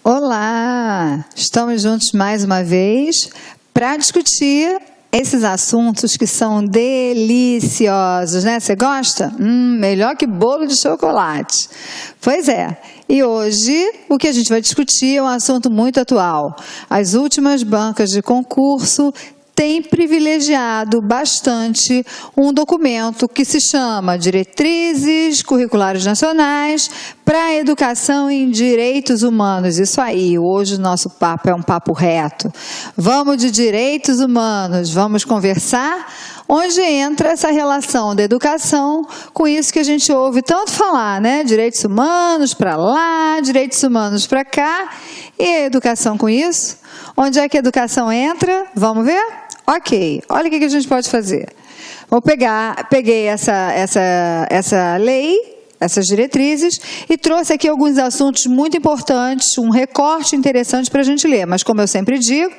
Olá! Estamos juntos mais uma vez para discutir esses assuntos que são deliciosos, né? Você gosta? Melhor que bolo de chocolate. Pois é. E hoje o que a gente vai discutir é um assunto muito atual. As últimas bancas de concurso têm privilegiado bastante um documento que se chama Diretrizes Curriculares Nacionais para a Educação em Direitos Humanos. Isso aí, hoje o nosso papo é um papo reto. Vamos de direitos humanos, vamos conversar onde entra essa relação da educação com isso que a gente ouve tanto falar, né? Direitos humanos para lá, direitos humanos para cá, e a educação com isso? Onde é que a educação entra? Vamos ver? Ok, olha o que a gente pode fazer. Peguei essa lei, essas diretrizes, e trouxe aqui alguns assuntos muito importantes, um recorte interessante para a gente ler. Mas, como eu sempre digo,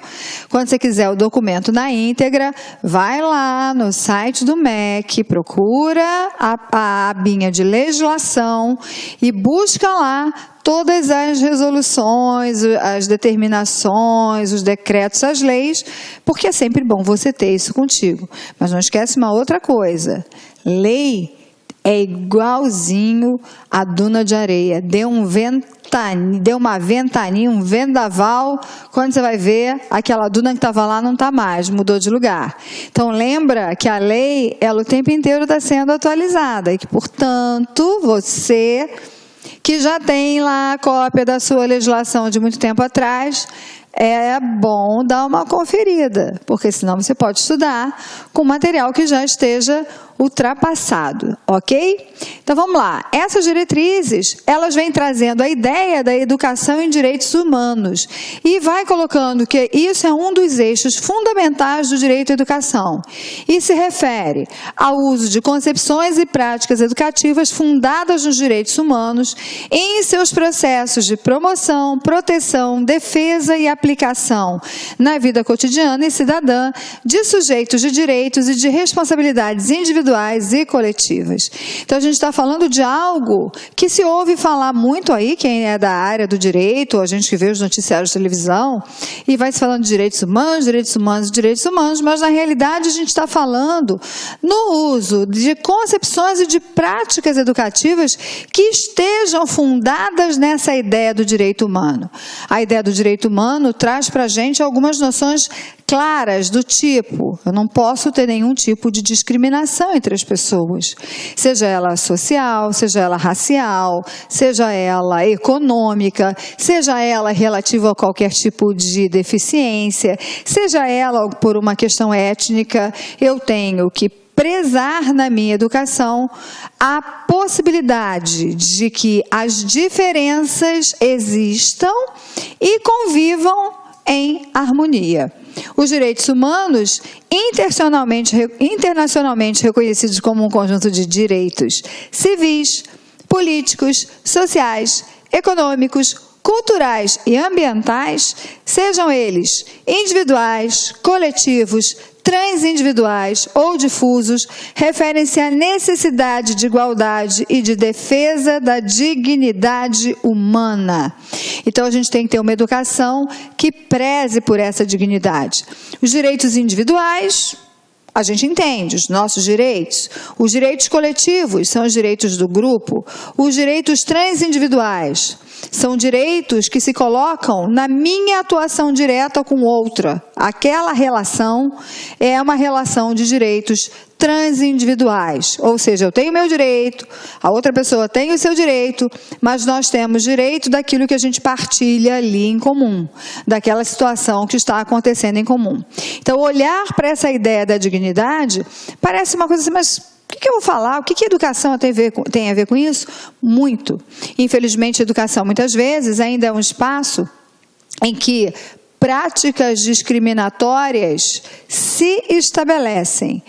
quando você quiser o documento na íntegra, vai lá no site do MEC, procura a abinha de legislação e busca lá todas as resoluções, as determinações, os decretos, as leis, porque é sempre bom você ter isso contigo. Mas não esquece uma outra coisa, lei é igualzinho a duna de areia, deu uma ventania, um vendaval, quando você vai ver, aquela duna que estava lá não está mais, mudou de lugar. Então lembra que a lei, ela o tempo inteiro está sendo atualizada e que, portanto, você que já tem lá a cópia da sua legislação de muito tempo atrás, é bom dar uma conferida, porque senão você pode estudar com material que já esteja ultrapassado, ok? Então vamos lá, essas diretrizes, elas vêm trazendo a ideia da educação em direitos humanos e vai colocando que isso é um dos eixos fundamentais do direito à educação e se refere ao uso de concepções e práticas educativas fundadas nos direitos humanos em seus processos de promoção, proteção, defesa e aplicação na vida cotidiana e cidadã de sujeitos de direitos e de responsabilidades individuais e coletivas. Então, a gente está falando de algo que se ouve falar muito aí, quem é da área do direito, a gente que vê os noticiários de televisão, e vai se falando de direitos humanos, direitos humanos, direitos humanos, mas na realidade a gente está falando no uso de concepções e de práticas educativas que estejam fundadas nessa ideia do direito humano. A ideia do direito humano traz para a gente algumas noções claras do tipo, eu não posso ter nenhum tipo de discriminação entre as pessoas, seja ela social, seja ela racial, seja ela econômica, seja ela relativa a qualquer tipo de deficiência, seja ela por uma questão étnica, eu tenho que prezar na minha educação a possibilidade de que as diferenças existam e convivam em harmonia. Os direitos humanos, internacionalmente reconhecidos como um conjunto de direitos civis, políticos, sociais, econômicos, culturais e ambientais, sejam eles individuais, coletivos, transindividuais ou difusos, referem-se à necessidade de igualdade e de defesa da dignidade humana. Então, a gente tem que ter uma educação que preze por essa dignidade. Os direitos individuais, a gente entende, os nossos direitos. Os direitos coletivos são os direitos do grupo. Os direitos transindividuais são direitos que se colocam na minha atuação direta com outra. Aquela relação é uma relação de direitos transindividuais, ou seja, eu tenho meu direito, a outra pessoa tem o seu direito, mas nós temos direito daquilo que a gente partilha ali em comum, daquela situação que está acontecendo em comum. Então, olhar para essa ideia da dignidade parece uma coisa assim, mas o que eu vou falar? O que a educação tem a ver com isso? Muito. Infelizmente, a educação, muitas vezes, ainda é um espaço em que práticas discriminatórias se estabelecem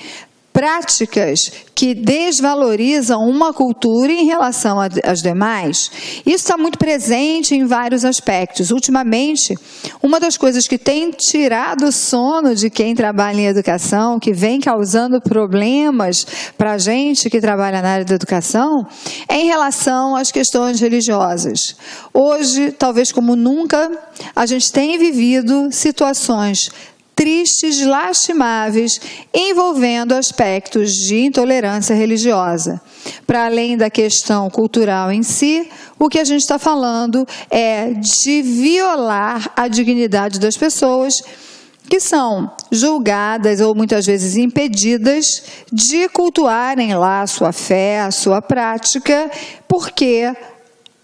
práticas que desvalorizam uma cultura em relação às demais. Isso está muito presente em vários aspectos. Ultimamente, uma das coisas que tem tirado o sono de quem trabalha em educação, que vem causando problemas para a gente que trabalha na área da educação, é em relação às questões religiosas. Hoje, talvez como nunca, a gente tem vivido situações tristes, lastimáveis, envolvendo aspectos de intolerância religiosa. Para além da questão cultural em si, o que a gente está falando é de violar a dignidade das pessoas que são julgadas ou muitas vezes impedidas de cultuarem lá a sua fé, a sua prática, porque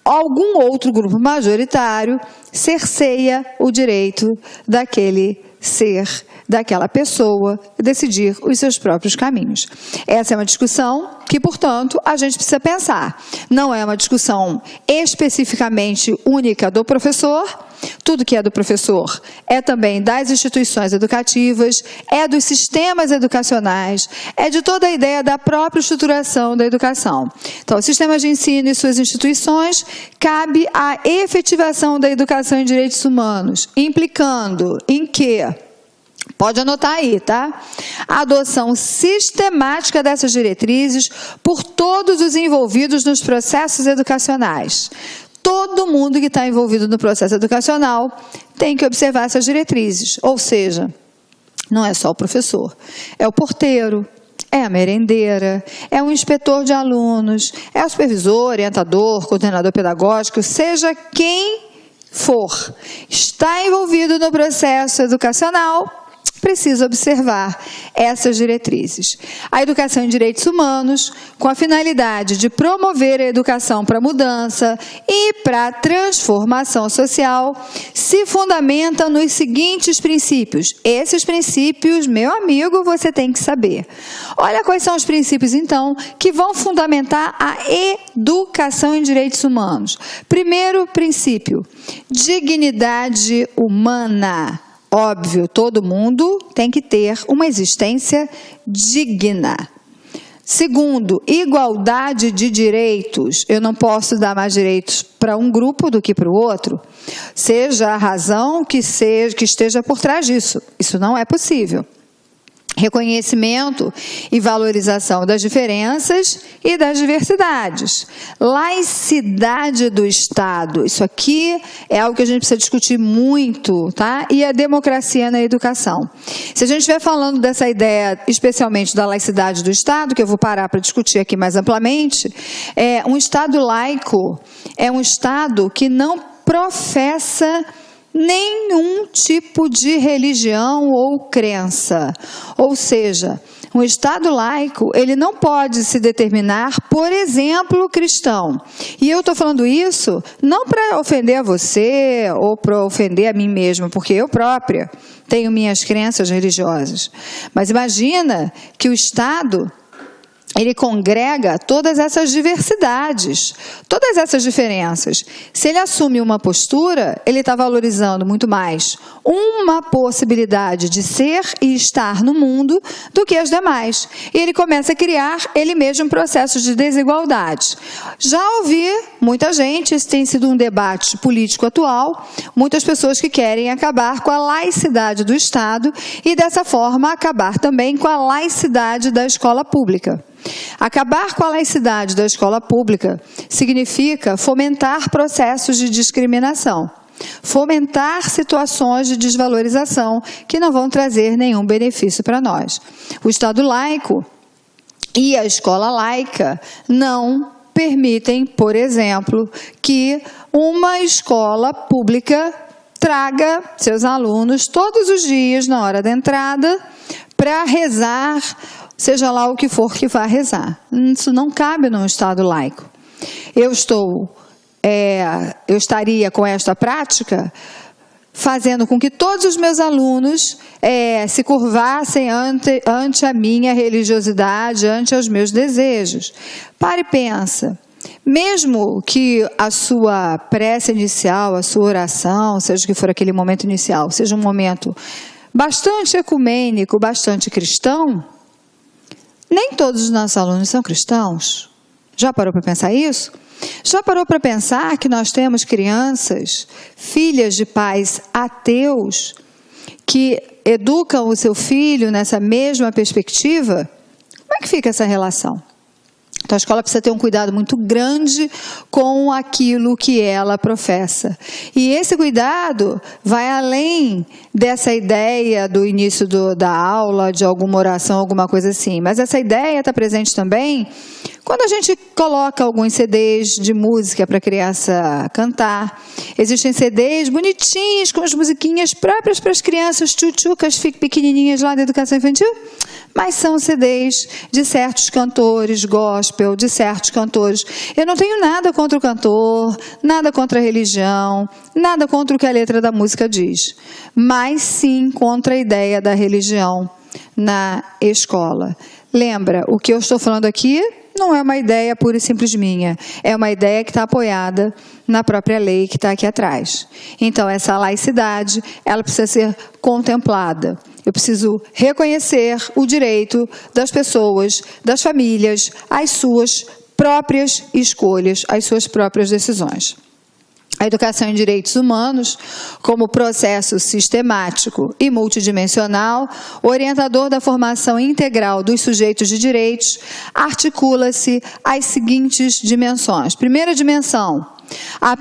algum outro grupo majoritário cerceia o direito daquele ser, daquela pessoa, decidir os seus próprios caminhos. Essa é uma discussão que, portanto, a gente precisa pensar. Não é uma discussão especificamente única do professor. Tudo que é do professor é também das instituições educativas, é dos sistemas educacionais, é de toda a ideia da própria estruturação da educação. Então, os sistemas de ensino e suas instituições, cabe a efetivação da educação em direitos humanos, implicando em que, pode anotar aí, tá? A adoção sistemática dessas diretrizes por todos os envolvidos nos processos educacionais. Todo mundo que está envolvido no processo educacional tem que observar essas diretrizes. Ou seja, não é só o professor, é o porteiro, é a merendeira, é o inspetor de alunos, é o supervisor, orientador, coordenador pedagógico, seja quem for, está envolvido no processo educacional, precisa observar essas diretrizes. A educação em direitos humanos, com a finalidade de promover a educação para a mudança e para a transformação social, se fundamenta nos seguintes princípios. Esses princípios, meu amigo, você tem que saber. Olha quais são os princípios, então, que vão fundamentar a educação em direitos humanos. Primeiro princípio, dignidade humana. Óbvio, todo mundo tem que ter uma existência digna. Segundo, igualdade de direitos. Eu não posso dar mais direitos para um grupo do que para o outro, seja a razão que esteja por trás disso. Isso não é possível. Reconhecimento e valorização das diferenças e das diversidades. Laicidade do Estado. Isso aqui é algo que a gente precisa discutir muito, tá? E a democracia na educação. Se a gente estiver falando dessa ideia, especialmente da laicidade do Estado, que eu vou parar para discutir aqui mais amplamente, um Estado laico é um Estado que não professa nenhum tipo de religião ou crença. Ou seja, um Estado laico, ele não pode se determinar, por exemplo, cristão. E eu estou falando isso não para ofender a você ou para ofender a mim mesma, porque eu própria tenho minhas crenças religiosas. Mas imagina que o Estado, ele congrega todas essas diversidades, todas essas diferenças. Se ele assume uma postura, ele está valorizando muito mais uma possibilidade de ser e estar no mundo do que as demais. E ele começa a criar ele mesmo processos de desigualdade. Já ouvi muita gente, esse tem sido um debate político atual, muitas pessoas que querem acabar com a laicidade do Estado e dessa forma acabar também com a laicidade da escola pública. Acabar com a laicidade da escola pública significa fomentar processos de discriminação, fomentar situações de desvalorização que não vão trazer nenhum benefício para nós. O Estado laico e a escola laica não permitem, por exemplo, que uma escola pública traga seus alunos todos os dias na hora da entrada para rezar, seja lá o que for que vá rezar. Isso não cabe num Estado laico. Eu estaria com esta prática fazendo com que todos os meus alunos se curvassem ante a minha religiosidade, ante os meus desejos. Para e pensa. Mesmo que a sua prece inicial, a sua oração, seja o que for aquele momento inicial, seja um momento bastante ecumênico, bastante cristão, Nem todos os nossos alunos são cristãos. Já parou para pensar isso? Já parou para pensar que nós temos crianças, filhas de pais ateus, que educam o seu filho nessa mesma perspectiva? Como é que fica essa relação? Então, a escola precisa ter um cuidado muito grande com aquilo que ela professa. E esse cuidado vai além dessa ideia do início da aula, de alguma oração, alguma coisa assim. Mas essa ideia está presente também quando a gente coloca alguns CDs de música para a criança cantar. Existem CDs bonitinhos, com as musiquinhas próprias para as crianças tchutchucas pequenininhas lá da educação infantil. Mas são CDs de certos cantores gospel, de certos cantores. Eu não tenho nada contra o cantor, nada contra a religião, nada contra o que a letra da música diz. Mas sim contra a ideia da religião na escola. Lembra, o que eu estou falando aqui não é uma ideia pura e simples minha. É uma ideia que está apoiada na própria lei que está aqui atrás. Então, essa laicidade, ela precisa ser contemplada. Eu preciso reconhecer o direito das pessoas, das famílias, às suas próprias escolhas, às suas próprias decisões. A educação em direitos humanos, como processo sistemático e multidimensional, orientador da formação integral dos sujeitos de direitos, articula-se às seguintes dimensões. Primeira dimensão, a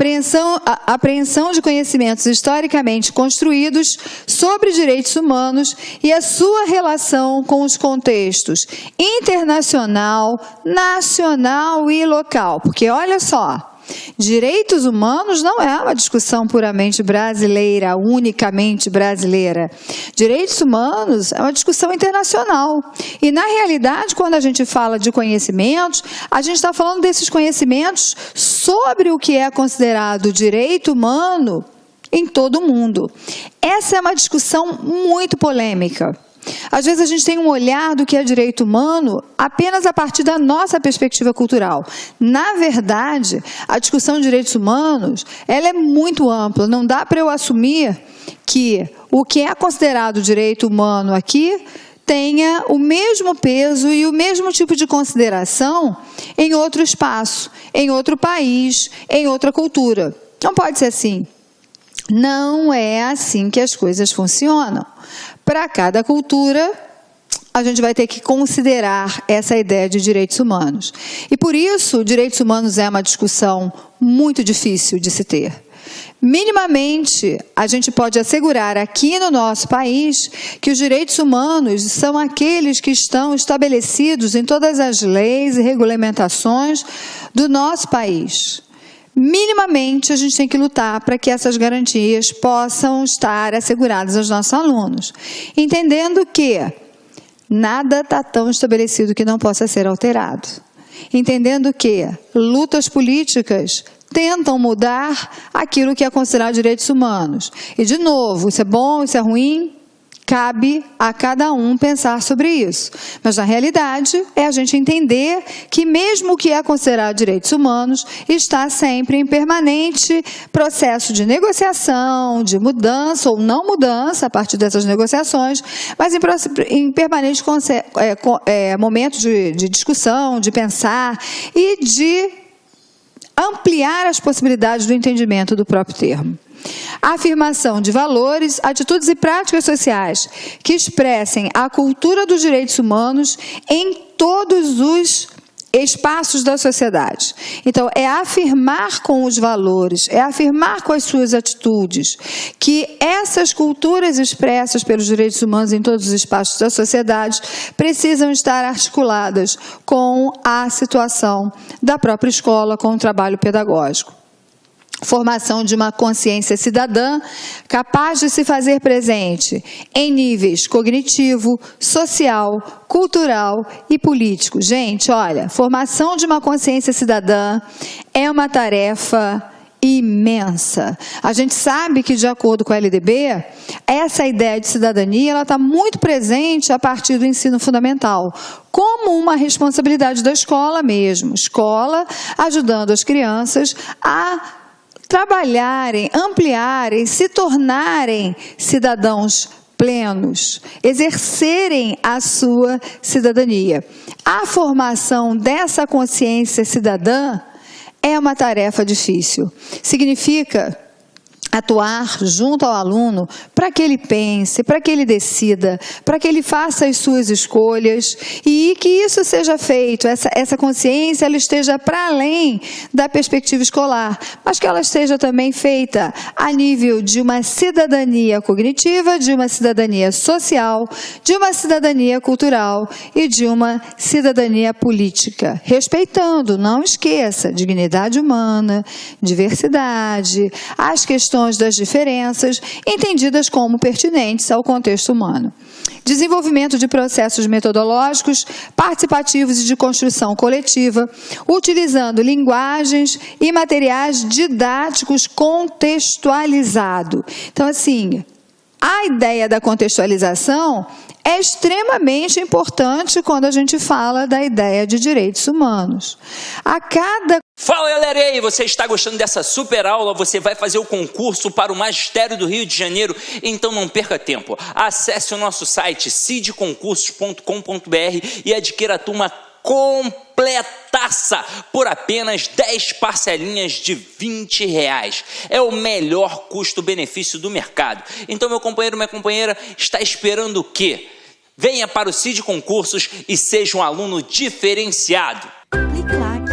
apreensão de conhecimentos historicamente construídos sobre direitos humanos e a sua relação com os contextos internacional, nacional e local. Porque, olha só, direitos humanos não é uma discussão puramente brasileira, unicamente brasileira. Direitos humanos é uma discussão internacional. E, na realidade, quando a gente fala de conhecimentos, a gente está falando desses conhecimentos sobre o que é considerado direito humano em todo o mundo. Essa é uma discussão muito polêmica. Às vezes a gente tem um olhar do que é direito humano apenas a partir da nossa perspectiva cultural. Na verdade, a discussão de direitos humanos, ela é muito ampla. Não dá para eu assumir que o que é considerado direito humano aqui tenha o mesmo peso e o mesmo tipo de consideração em outro espaço, em outro país, em outra cultura. Não pode ser assim. Não é assim que as coisas funcionam. Para cada cultura, a gente vai ter que considerar essa ideia de direitos humanos. E por isso, direitos humanos é uma discussão muito difícil de se ter. Minimamente, a gente pode assegurar aqui no nosso país que os direitos humanos são aqueles que estão estabelecidos em todas as leis e regulamentações do nosso país. Minimamente, a gente tem que lutar para que essas garantias possam estar asseguradas aos nossos alunos, entendendo que nada está tão estabelecido que não possa ser alterado, entendendo que lutas políticas tentam mudar aquilo que é considerado direitos humanos. E, de novo, isso é bom, isso é ruim? Cabe a cada um pensar sobre isso. Mas, na realidade, é a gente entender que mesmo o que é considerado direitos humanos está sempre em permanente processo de negociação, de mudança ou não mudança a partir dessas negociações, mas em permanente momento de discussão, de pensar e de ampliar as possibilidades do entendimento do próprio termo. A afirmação de valores, atitudes e práticas sociais que expressem a cultura dos direitos humanos em todos os espaços da sociedade. Então, é afirmar com os valores, é afirmar com as suas atitudes que essas culturas expressas pelos direitos humanos em todos os espaços da sociedade precisam estar articuladas com a situação da própria escola, com o trabalho pedagógico. Formação de uma consciência cidadã capaz de se fazer presente em níveis cognitivo, social, cultural e político. Gente, olha, formação de uma consciência cidadã é uma tarefa imensa. A gente sabe que, de acordo com a LDB, essa ideia de cidadania ela está muito presente a partir do ensino fundamental, como uma responsabilidade da escola mesmo. Escola ajudando as crianças a trabalharem, ampliarem, se tornarem cidadãos plenos, exercerem a sua cidadania. A formação dessa consciência cidadã é uma tarefa difícil. Significa atuar junto ao aluno para que ele pense, para que ele decida, para que ele faça as suas escolhas e que isso seja feito, essa consciência ela esteja para além da perspectiva escolar, mas que ela esteja também feita a nível de uma cidadania cognitiva, de uma cidadania social, de uma cidadania cultural e de uma cidadania política, respeitando, não esqueça, dignidade humana, diversidade, as questões das diferenças, entendidas como pertinentes ao contexto humano. Desenvolvimento de processos metodológicos, participativos e de construção coletiva, utilizando linguagens e materiais didáticos contextualizados. Então, assim, a ideia da contextualização é extremamente importante quando a gente fala da ideia de direitos humanos. Fala, galera, e aí, você está gostando dessa super aula? Você vai fazer o concurso para o Magistério do Rio de Janeiro? Então não perca tempo. Acesse o nosso site cidconcursos.com.br e adquira a turma completaça por apenas 10 parcelinhas de R$20. É o melhor custo-benefício do mercado. Então, meu companheiro, minha companheira, está esperando o quê? Venha para o Cid Concursos e seja um aluno diferenciado. Clique lá.